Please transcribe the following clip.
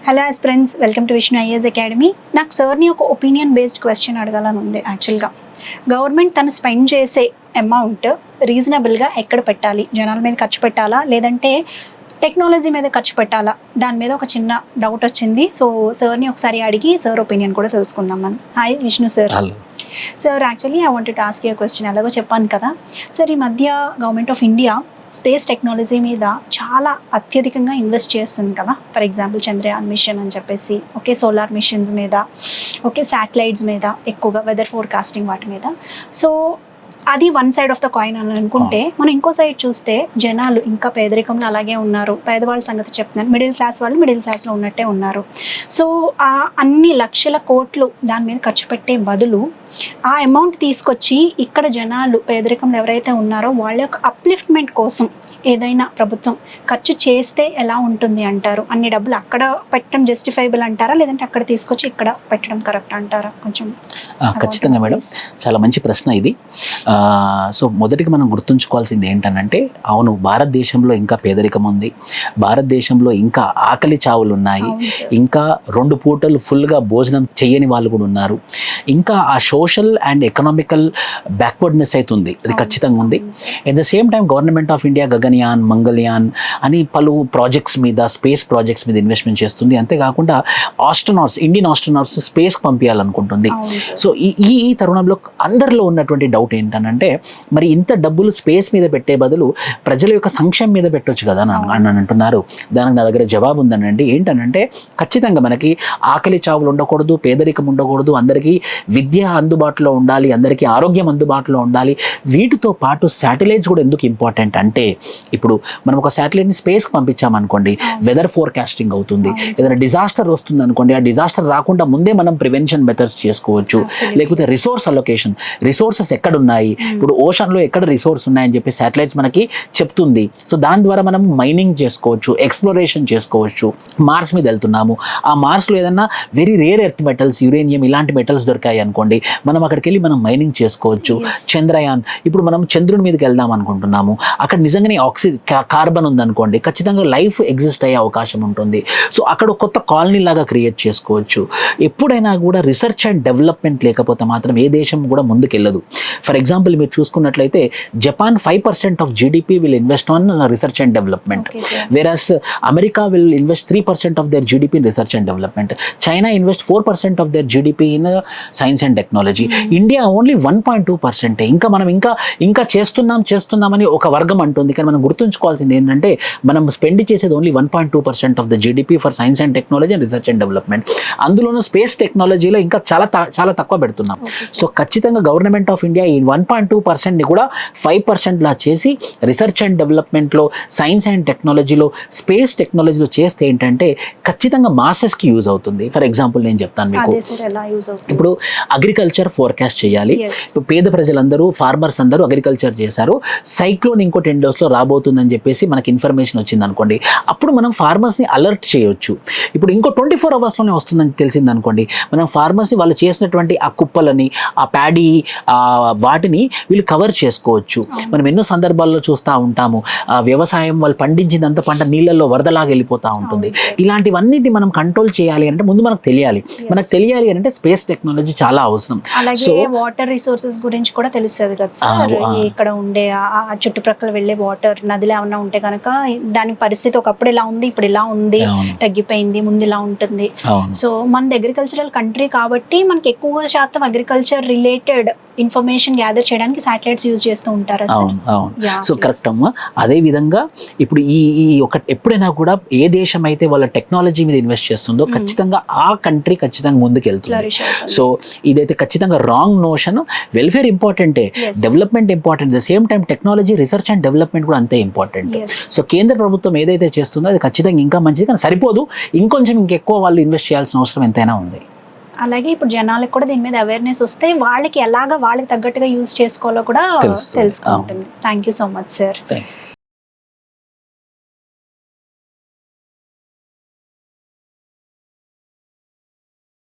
Hello aspirants, welcome to Vishnu IAS academy. నాకు సార్ని ఒక ఒపీనియన్ బేస్డ్ క్వశ్చన్ అడగాలని ఉంది. యాక్చువల్గా గవర్నమెంట్ తను స్పెండ్ చేసే అమౌంట్ రీజనబుల్గా ఎక్కడ పెట్టాలి? జనాల మీద ఖర్చు పెట్టాలా, లేదంటే టెక్నాలజీ మీద ఖర్చు పెట్టాలా? దాని మీద ఒక చిన్న డౌట్ వచ్చింది. సో సార్ని ఒకసారి అడిగి సార్ ఒపీనియన్ కూడా తెలుసుకుందాం మనం. Hi Vishnu sir. Sir actually I wanted to ask you question. ఎలాగో చెప్పాను కదా సార్, ఈ మధ్య government of India space technology మీద చాలా అత్యధికంగా ఇన్వెస్ట్ చేస్తుంది కదా. ఫర్ ఎగ్జాంపుల్ చంద్రయాన్ మిషన్ అని చెప్పేసి, ఓకే సోలార్ మిషన్స్ మీద, ఓకే శాటిలైట్స్ మీద, ఎక్కువగా వెదర్ ఫోర్కాస్టింగ్ వాటి మీద. సో అది one side of the coin అని అనుకుంటే, మనం ఇంకో సైడ్ చూస్తే జనాలు ఇంకా పేదరికంలో అలాగే ఉన్నారు. పేదవాళ్ళ సంగతి చెప్తున్నాను, మిడిల్ క్లాస్ వాళ్ళు మిడిల్ క్లాస్లో ఉన్నట్టే ఉన్నారు. సో ఆ అన్ని లక్షల కోట్లు దాని మీద ఖర్చు పెట్టే బదులు ఆ అమౌంట్ తీసుకొచ్చి ఇక్కడ జనాలు పేదరికంలో ఎవరైతే ఉన్నారో వాళ్ళ యొక్క అప్లిఫ్ట్మెంట్ కోసం ఏదైనా ప్రభుత్వం ఖర్చు చేస్తే ఎలా ఉంటుంది అంటారు? అన్ని డబ్బులు అక్కడ పెట్టడం జస్టిఫైబుల్ అంటారా, లేదంటే అక్కడ తీసుకొచ్చి ఇక్కడ పెట్టడం కరెక్ట్ అంటారా? కొంచెం. ఖచ్చితంగా మేడం, చాలా మంచి ప్రశ్న ఇది. సో మొదటిగా మనం గుర్తుంచుకోవాల్సింది ఏంటనంటే, అవును, భారతదేశంలో ఇంకా పేదరికం ఉంది, భారతదేశంలో ఇంకా ఆకలి చావులు ఉన్నాయి, ఇంకా 2 పూటలు ఫుల్గా భోజనం చేయని వాళ్ళు కూడా ఉన్నారు, ఇంకా ఆ సోషల్ అండ్ ఎకనామికల్ బ్యాక్వర్డ్నెస్ అయితే ఉంది, అది ఖచ్చితంగా ఉంది. At the same time government of India Gaganyaan, Mangalyaan అని పలు ప్రాజెక్ట్స్ మీద, స్పేస్ ప్రాజెక్ట్స్ మీద ఇన్వెస్ట్మెంట్ చేస్తుంది. అంతేకాకుండా ఇండియన్ ఆస్ట్రోనాట్స్ స్పేస్కి పంపించాలనుకుంటుంది. సో ఈ తరుణంలో అందరిలో ఉన్నటువంటి డౌట్ ఏంటనంటే, మరి ఇంత డబ్బులు స్పేస్ మీద పెట్టే బదులు ప్రజల యొక్క సంక్షేమం మీద పెట్టొచ్చు కదా అని అంటున్నారు. దానికి నా దగ్గర జవాబు ఉందనండి. ఏంటనంటే, ఖచ్చితంగా మనకి ఆకలి చావులు ఉండకూడదు, పేదరికం ఉండకూడదు, అందరికీ విద్య అందుబాటులో ఉండాలి, అందరికీ ఆరోగ్యం అందుబాటులో ఉండాలి. వీటితో పాటు శాటిలైట్స్ కూడా ఎందుకు ఇంపార్టెంట్ అంటే, ఇప్పుడు మనం ఒక శాటిలైట్ని స్పేస్కి పంపించామనుకోండి, వెదర్ ఫోర్కాస్టింగ్ అవుతుంది. ఏదైనా డిజాస్టర్ వస్తుంది అనుకోండి, ఆ డిజాస్టర్ రాకుండా ముందే మనం ప్రివెన్షన్ మెథడ్స్ చేసుకోవచ్చు. లేకపోతే రిసోర్స్ అలొకేషన్, రిసోర్సెస్ ఎక్కడ ఉన్నాయి, ఇప్పుడు ఓషన్లో ఎక్కడ రిసోర్స్ ఉన్నాయని చెప్పి శాటిలైట్స్ మనకి చెప్తుంది. సో దాని ద్వారా మనం మైనింగ్ చేసుకోవచ్చు, ఎక్స్ప్లోరేషన్ చేసుకోవచ్చు. మార్స్ మీద వెళ్తున్నాము, ఆ మార్స్లో ఏదన్నా very rare earth metals, uranium ఇలాంటి మెటల్స్ దొరికాయి అనుకోండి, మనం అక్కడికి వెళ్ళి మనం మైనింగ్ చేసుకోవచ్చు. చంద్రయాన్, ఇప్పుడు మనం చంద్రుడి మీదకి వెళ్దాం అనుకుంటున్నాము, అక్కడ నిజంగానే కార్బన్ ఉందనుకోండి, ఖచ్చితంగా లైఫ్ ఎగ్జిస్ట్ అయ్యే అవకాశం ఉంటుంది. సో అక్కడ కొత్త కాలనీ లాగా క్రియేట్ చేసుకోవచ్చు. ఎప్పుడైనా కూడా రీసెర్చ్ అండ్ డెవలప్మెంట్ లేకపోతే మాత్రం ఏ దేశం కూడా ముందుకెళ్ళదు. ఫర్ ఎగ్జాంపుల్ మీరు చూసుకున్నట్లయితే, Japan 5% of GDP will invest on research and development, versus America will invest 3% of their GDP in research and development, China invest 4% of their GDP in science and technology, India only 1.2%. ఇంకా మనం ఇంకా చేస్తున్నామని ఒక వర్గం అంటుంది. కానీ మనం గుర్తుంచుకోవాల్సింది ఏంటంటే, మనం స్పెండ్ చేసేది only 1.2% of the GDP for science and technology and research and development. అందులోనూ స్పేస్ టెక్నాలజీలో ఇంకా చాలా తక్కువ పెడుతున్నాం. సో ఖచ్చితంగా గవర్నమెంట్ ఆఫ్ ఇండియా ఈ 1.2%ని కూడా 5% లా చేసి రీసెర్చ్ అండ్ డెవలప్మెంట్లో, సైన్స్ అండ్ టెక్నాలజీలో, స్పేస్ టెక్నాలజీలో చేస్తే ఏంటంటే ఖచ్చితంగా మాసెస్కి యూజ్ అవుతుంది. ఫర్ ఎగ్జాంపుల్ నేను చెప్తాను మీకు, ఇప్పుడు అగ్రికల్చర్ ఫోర్కాస్ట్ చేయాలి. పేద ప్రజలందరూ, ఫార్మర్స్ అందరూ అగ్రికల్చర్ చేశారు, సైక్లోన్ ఇంకో 10 daysలో రాబోతుందని చెప్పేసి మనకి ఇన్ఫర్మేషన్ వచ్చింది అనుకోండి, అప్పుడు మనం ఫార్మర్స్ని అలర్ట్ చేయొచ్చు. ఇప్పుడు ఇంకో 24 hours వస్తుందని తెలిసింది అనుకోండి, మనం ఫార్మర్స్ని వాళ్ళు చేసినటువంటి ఆ కుప్పలని, ఆ ప్యాడీ వాటిని వీళ్ళు కవర్ చేసుకోవచ్చు. మనం ఎన్నో సందర్భాల్లో చూస్తూ ఉంటాము, వ్యవసాయం వాళ్ళు పండించినంత పంట నీళ్ళల్లో వరదలాగా వెళ్ళిపోతూ ఉంటుంది. ఇలాంటివన్నిటి మనం కంట్రోల్ చేయాలి అంటే ముందు మనకు తెలియాలి. అంటే స్పేస్ టెక్నాలజీ చాలా అవసరం. అలాగే వాటర్ రిసోర్సెస్ గురించి కూడా తెలుస్తుంది కదా సార్. ఇక్కడ ఉండే ఆ చుట్టుప్రక్కల వెళ్ళే వాటర్ నదులు ఏమన్నా ఉంటే కనుక దాని పరిస్థితి ఒకప్పుడు ఇలా ఉంది, ఇప్పుడు ఇలా ఉంది, తగ్గిపోయింది, ముందు ఇలా ఉంటుంది. సో మనది అగ్రికల్చరల్ కంట్రీ కాబట్టి మనకి ఎక్కువ శాతం అగ్రికల్చర్ రిలేటెడ్ ఇన్ఫర్మేషన్ గ్యాదర్ చేయడానికి శాటిలైట్స్ యూజ్ చేస్తూ ఉంటారు. సో కరెక్ట్ అమ్మా. అదే విధంగా ఇప్పుడు ఎప్పుడైనా కూడా ఏ దేశం అయితే వాళ్ళ టెక్నాలజీ మీద ఇన్వెస్ట్ చేస్తుందో ఖచ్చితంగా ఆ కంట్రీ ఖచ్చితంగా ముందుకు వెళ్తుంది. సో ఇదైతే ఖచ్చితంగా రాంగ్ నోషన్. వెల్ఫేర్ ఇంపార్టెంటే, development important, the same time technology, research and development కూడా అంతే ఇంపార్టెంట్. సో కేంద్ర ప్రభుత్వం ఏదైతే చేస్తుందో అది ఖచ్చితంగా ఇంకా మంచిది, కానీ సరిపోదు, ఇంకొంచెం ఇంకెక్కువ వాళ్ళు ఇన్వెస్ట్ చేయాల్సిన అవసరం ఎంతైనా ఉంది. అలాగే ఇప్పుడు జనాలకు కూడా దీని మీద అవేర్నెస్ వస్తే వాళ్ళకి తగ్గట్టుగా యూజ్ చేసుకోవాలో కూడా తెలుసుకుంటుంది. Thank you so much sir.